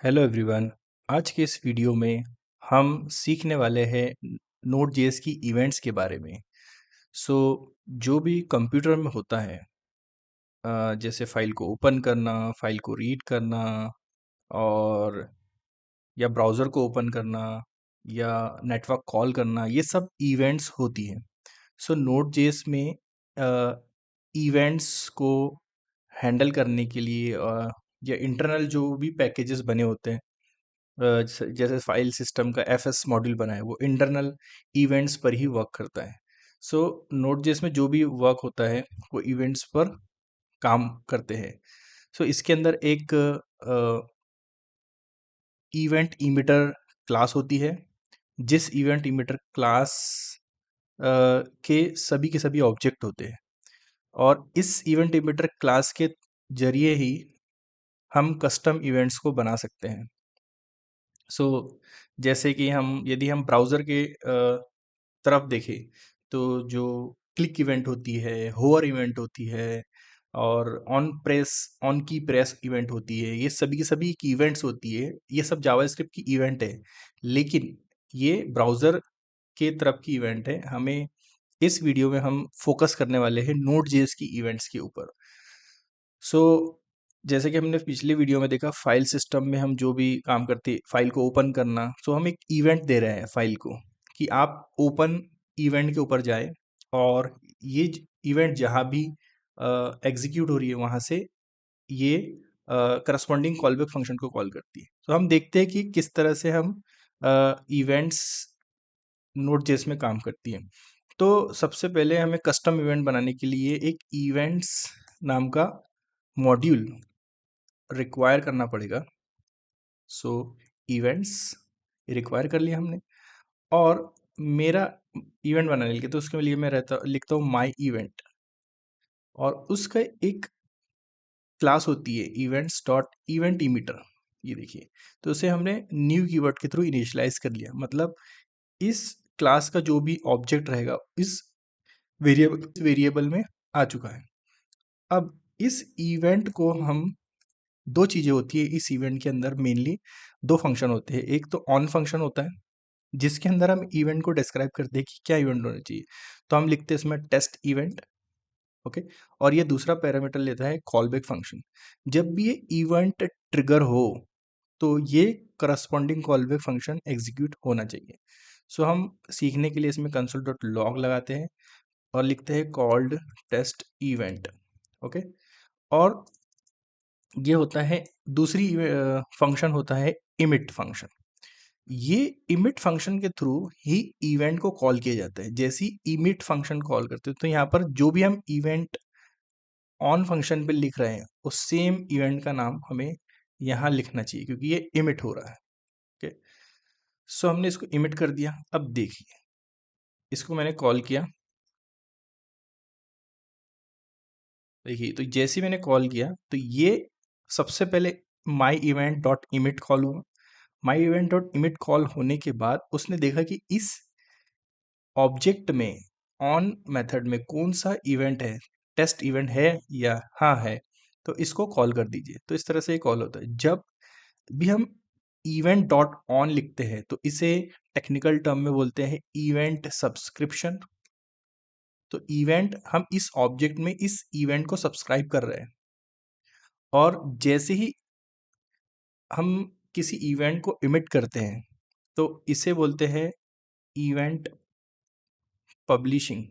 Hello everyone. आज के इस वीडियो में हम सीखने वाले हैं नोड जेएस की इवेंट्स के बारे में। सो जो भी कंप्यूटर में होता है, जैसे फाइल को ओपन करना, फाइल को रीड करना, और या ब्राउज़र को ओपन करना, या नेटवर्क कॉल करना, ये सब इवेंट्स होती हैं। सो नोड जेएस में इवेंट्स को हैंडल करने के लिए या इंटरनल जो भी पैकेजेस बने होते हैं, जैसे फाइल सिस्टम का एफएस मॉड्यूल बना है, वो इंटरनल इवेंट्स पर ही वर्क करता है। सो नोड.जेएस में जो भी वर्क होता है वो इवेंट्स पर काम करते हैं। सो इसके अंदर एक इवेंट इमिटर क्लास होती है, जिस इवेंट इमिटर क्लास के सभी ऑब्जेक्ट होते हैं, और इस इवेंट इमिटर क्लास के जरिए ही हम कस्टम इवेंट्स को बना सकते हैं। सो जैसे कि हम यदि हम ब्राउज़र के तरफ देखें, तो जो क्लिक इवेंट होती है, होवर इवेंट होती है, और ऑन की प्रेस इवेंट होती है, ये सभी की सभी की इवेंट्स होती है। ये सब जावास्क्रिप्ट की इवेंट है, लेकिन ये ब्राउज़र के तरफ की इवेंट है। हमें इस वीडियो में हम फोकस करने वाले हैं नोड जेएस की इवेंट्स के ऊपर। सो जैसे कि हमने पिछली वीडियो में देखा, फाइल सिस्टम में हम जो भी काम करते हैं, फाइल को ओपन करना, सो हम एक इवेंट दे रहे हैं फाइल को कि आप ओपन इवेंट के ऊपर जाए, और ये इवेंट जहाँ भी एग्जीक्यूट हो रही है वहाँ से ये करस्पॉन्डिंग कॉलबैक फंक्शन को कॉल करती है। तो हम देखते हैं कि किस तरह से हम इवेंट्स नोड जेएस में काम करती हैं। तो सबसे पहले हमें कस्टम इवेंट बनाने के लिए एक इवेंट्स नाम का मॉड्यूल रिक्वायर करना पड़ेगा। सो इवेंट्स रिक्वायर कर लिया हमने, और मेरा इवेंट बनाने के लिए तो उसके लिए मैं लिखता हूँ माई इवेंट, और उसका एक क्लास होती है इवेंट्स डॉट इवेंट इमिटर। ये देखिए, तो उसे हमने न्यू कीवर्ड के थ्रू इनिशियलाइज कर लिया। मतलब इस क्लास का जो भी ऑब्जेक्ट रहेगा इस वेरिएबल में आ चुका है। अब इस इवेंट को हम, दो चीज़ें होती है इस इवेंट के अंदर, मेनली दो फंक्शन होते हैं। एक तो ऑन फंक्शन होता है, जिसके अंदर हम इवेंट को डिस्क्राइब करते हैं कि क्या इवेंट होना चाहिए। तो हम लिखते हैं इसमें टेस्ट इवेंट, ओके। और ये दूसरा पैरामीटर लेता है कॉलबैक फंक्शन। जब भी ये इवेंट ट्रिगर हो, तो ये करस्पॉन्डिंग कॉलबैक फंक्शन एग्जीक्यूट होना चाहिए। सो हम सीखने के लिए इसमें कंसोल डॉट लॉग लगाते हैं और लिखते हैं कॉल्ड टेस्ट इवेंट, ओके। और ये होता है दूसरी फंक्शन होता है इमिट फंक्शन। ये इमिट फंक्शन के थ्रू ही इवेंट को कॉल किया जाता है। जैसे ही इमिट फंक्शन कॉल करते हैं, तो यहाँ पर जो भी हम इवेंट ऑन फंक्शन पे लिख रहे हैं उस सेम इवेंट का नाम हमें यहाँ लिखना चाहिए, क्योंकि ये इमिट हो रहा है, ओके। सो हमने इसको इमिट कर दिया। अब देखिए, इसको मैंने कॉल किया। देखिए, तो जैसे ही मैंने कॉल किया, तो ये सबसे पहले माई इवेंट डॉट इमिट कॉल हुआ। माई इवेंट डॉट इमिट कॉल होने के बाद उसने देखा कि इस ऑब्जेक्ट में, ऑन मेथड में कौन सा इवेंट है, टेस्ट इवेंट है या हाँ है, तो इसको कॉल कर दीजिए। तो इस तरह से ये कॉल होता है। जब भी हम इवेंट डॉट ऑन लिखते हैं, तो इसे टेक्निकल टर्म में बोलते हैं इवेंट सब्सक्रिप्शन। तो इवेंट, हम इस ऑब्जेक्ट में इस इवेंट को सब्सक्राइब कर रहे हैं, और जैसे ही हम किसी इवेंट को इमिट करते हैं, तो इसे बोलते हैं इवेंट पब्लिशिंग।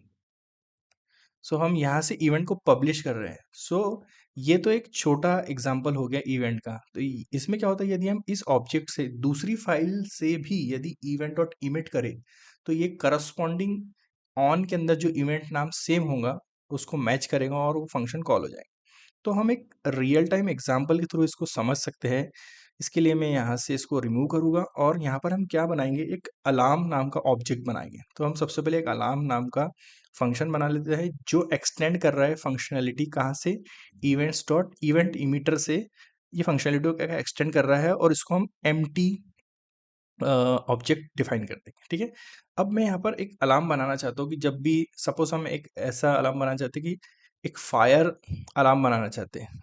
सो हम यहाँ से इवेंट को पब्लिश कर रहे हैं। सो ये तो एक छोटा एग्जांपल हो गया इवेंट का। तो इसमें क्या होता है, यदि हम इस ऑब्जेक्ट से दूसरी फाइल से भी यदि इवेंट डॉट इमिट करें, तो ये करस्पॉन्डिंग ऑन के अंदर जो इवेंट नाम सेम होगा उसको मैच करेगा, और वो फंक्शन कॉल हो जाएगा। तो हम एक रियल टाइम एग्जांपल के थ्रू इसको समझ सकते हैं। इसके लिए मैं यहाँ से इसको रिमूव करूँगा, और यहाँ पर हम क्या बनाएंगे, एक अलार्म नाम का ऑब्जेक्ट बनाएंगे। तो हम सबसे पहले एक अलार्म नाम का फंक्शन बना लेते हैं, जो एक्सटेंड कर रहा है फंक्शनैलिटी कहाँ से, इवेंट्स डॉट इवेंट इमीटर से ये फंक्शनैलिटी को एक्सटेंड कर रहा है, और इसको हम एम्प्टी ऑब्जेक्ट डिफाइन कर देंगे, ठीक है। अब मैं यहाँ पर एक अलार्म बनाना चाहता हूँ कि जब भी, सपोज हम एक ऐसा अलार्म बनाना चाहते हैं कि एक फायर अलार्म बनाना चाहते हैं,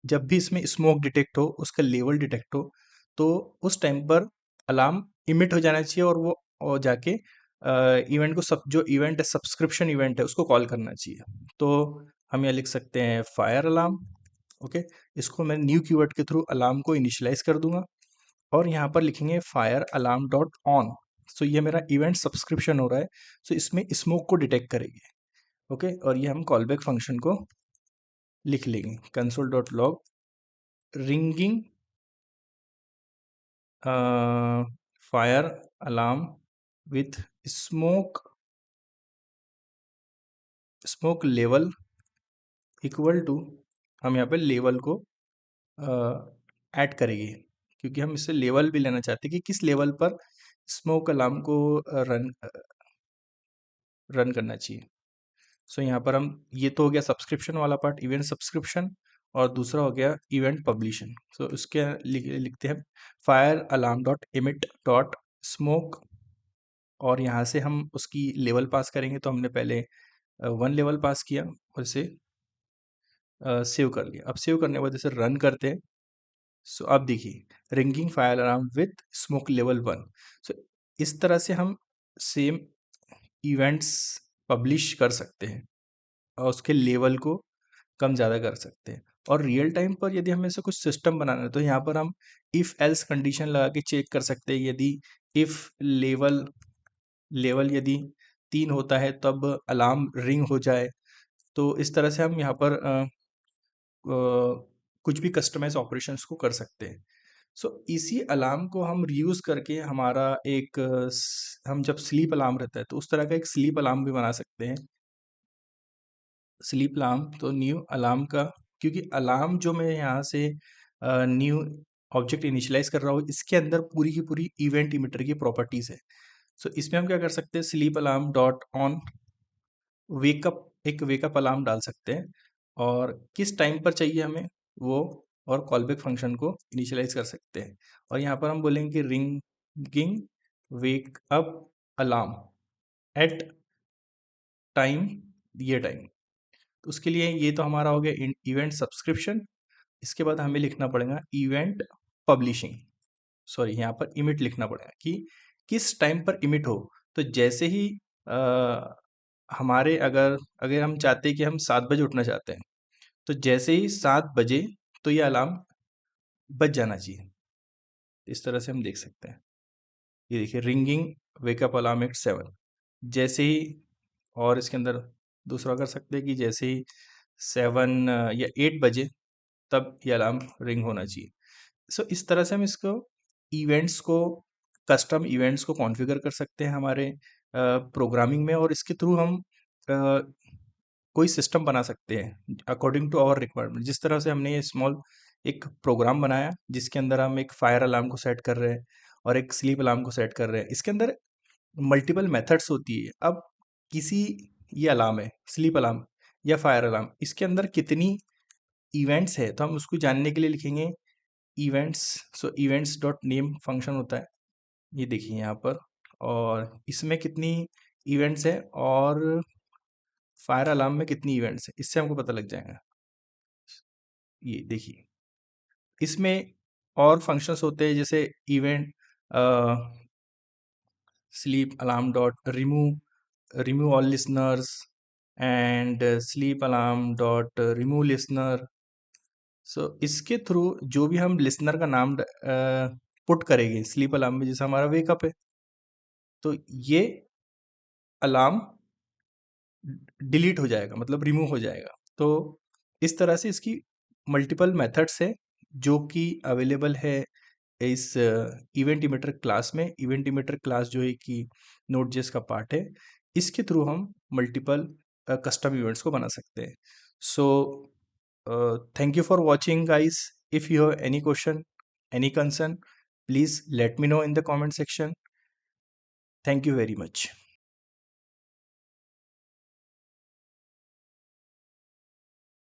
जब भी इसमें स्मोक डिटेक्ट हो, उसका लेवल डिटेक्ट हो, तो उस टाइम पर अलार्म इमिट हो जाना चाहिए और जाके इवेंट को जो इवेंट है सब्सक्रिप्शन इवेंट है उसको कॉल करना चाहिए। तो हम यहाँ लिख सकते हैं फायर अलार्म। ओके, इसको मैं न्यू कीवर्ड के थ्रू अलार्म को इनिशियलाइज कर दूंगा और यहाँ पर लिखेंगे फायर अलार्म डॉट ऑन। सो ये मेरा इवेंट सब्सक्रिप्शन हो रहा है, सो इसमें स्मोक को डिटेक्ट करेगी। ओके, और ये हम कॉलबैक फंक्शन को लिख लेंगे console dot log ringing fire alarm with smoke smoke level equal to, हम यहाँ पे लेवल को ऐड करेंगे क्योंकि हम इससे लेवल भी लेना चाहते हैं कि किस लेवल पर स्मोक अलार्म को रन करना चाहिए। सो यहाँ पर हम, ये तो हो गया सब्सक्रिप्शन वाला पार्ट, इवेंट सब्सक्रिप्शन, और दूसरा हो गया इवेंट पब्लिशन। सो उसके लिखते हैं fire alarm dot emit dot smoke, और यहाँ से हम उसकी लेवल पास करेंगे। तो हमने पहले 1 लेवल पास किया और इसे सेव कर लिया। अब सेव करने के बाद इसे रन करते हैं। सो अब देखिए ringing fire alarm with smoke level 1। सो इस तरह से हम सेम इवेंट्स पब्लिश कर सकते हैं और उसके लेवल को कम ज़्यादा कर सकते हैं। और रियल टाइम पर यदि हमें ऐसा कुछ सिस्टम बनाना है तो यहाँ पर हम इफ़ एल्स कंडीशन लगा के चेक कर सकते हैं। यदि इफ़ लेवल लेवल यदि 3 होता है तब अलार्म रिंग हो जाए। तो इस तरह से हम यहाँ पर कुछ भी कस्टमाइज ऑपरेशंस को कर सकते हैं। सो इसी अलार्म को हम रीयूज़ करके हमारा एक हम जब स्लीप अलार्म रहता है तो उस तरह का एक स्लीप अलार्म भी बना सकते हैं। स्लीप अलार्म तो न्यू अलार्म का, क्योंकि अलार्म जो मैं यहाँ से न्यू ऑब्जेक्ट इनिशियलाइज कर रहा हूँ इसके अंदर पूरी की पूरी इवेंट इमिटर की प्रॉपर्टीज है। सो इसमें हम क्या कर सकते हैं, sleep alarm dot on wake up, एक वेकअप अलार्म डाल सकते हैं और किस टाइम पर चाहिए हमें वो, और कॉलबैक फंक्शन को इनिशियलाइज कर सकते हैं। और यहाँ पर हम बोलेंगे कि ringing wake up alarm at time, ये टाइम। तो उसके लिए ये तो हमारा हो गया इवेंट सब्सक्रिप्शन। इसके बाद हमें लिखना पड़ेगा इवेंट पब्लिशिंग, सॉरी यहाँ पर इमिट लिखना पड़ेगा कि किस टाइम पर इमिट हो। तो जैसे ही हमारे अगर अगर हम चाहते हैं कि हम 7 बजे उठना चाहते हैं, तो जैसे ही 7 बजे तो ये अलार्म बज जाना चाहिए। इस तरह से हम देख सकते हैं, ये देखिए रिंगिंग वेकअप अलार्म एट 7, जैसे ही, और इसके अंदर दूसरा कर सकते हैं कि जैसे ही 7 या 8 बजे तब ये अलार्म रिंग होना चाहिए। सो इस तरह से हम इसको इवेंट्स को, कस्टम इवेंट्स को कॉन्फ़िगर कर सकते हैं हमारे प्रोग्रामिंग में, और इसके थ्रू हम कोई सिस्टम बना सकते हैं अकॉर्डिंग टू आवर रिक्वायरमेंट। जिस तरह से हमने ये स्मॉल एक प्रोग्राम बनाया जिसके अंदर हम एक फायर अलार्म को सेट कर रहे हैं और एक स्लीप अलार्म को सेट कर रहे हैं, इसके अंदर मल्टीपल मेथड्स होती है। अब किसी, ये अलार्म है स्लीप अलार्म या फायर अलार्म, इसके अंदर कितनी इवेंट्स है तो हम उसको जानने के लिए लिखेंगे इवेंट्स। सो इवेंट्स डॉट नेम फंक्शन होता है, ये देखिए यहाँ पर, और इसमें कितनी इवेंट्स है और फायर अलार्म में कितनी इवेंट्स है इससे हमको पता लग जाएगा। ये देखिए इसमें और फंक्शंस होते हैं जैसे event sleep alarm dot remove all listeners and sleep alarm dot remove listener. So इसके थ्रू जो भी हम लिसनर का नाम पुट करेंगे स्लीप अलार्म में, जैसे हमारा वेकअप है तो ये अलार्म डिलीट हो जाएगा, मतलब रिमूव हो जाएगा। तो इस तरह से इसकी मल्टीपल मेथड्स है जो कि अवेलेबल है इस इवेंट इमिटर क्लास में। इवेंट इमिटर क्लास जो है कि नोड.जेएस का पार्ट है, इसके थ्रू हम मल्टीपल कस्टम इवेंट्स को बना सकते हैं। So thank you for watching guys. If you have any question, any concern, please let me know in the comment section. Thank you very much.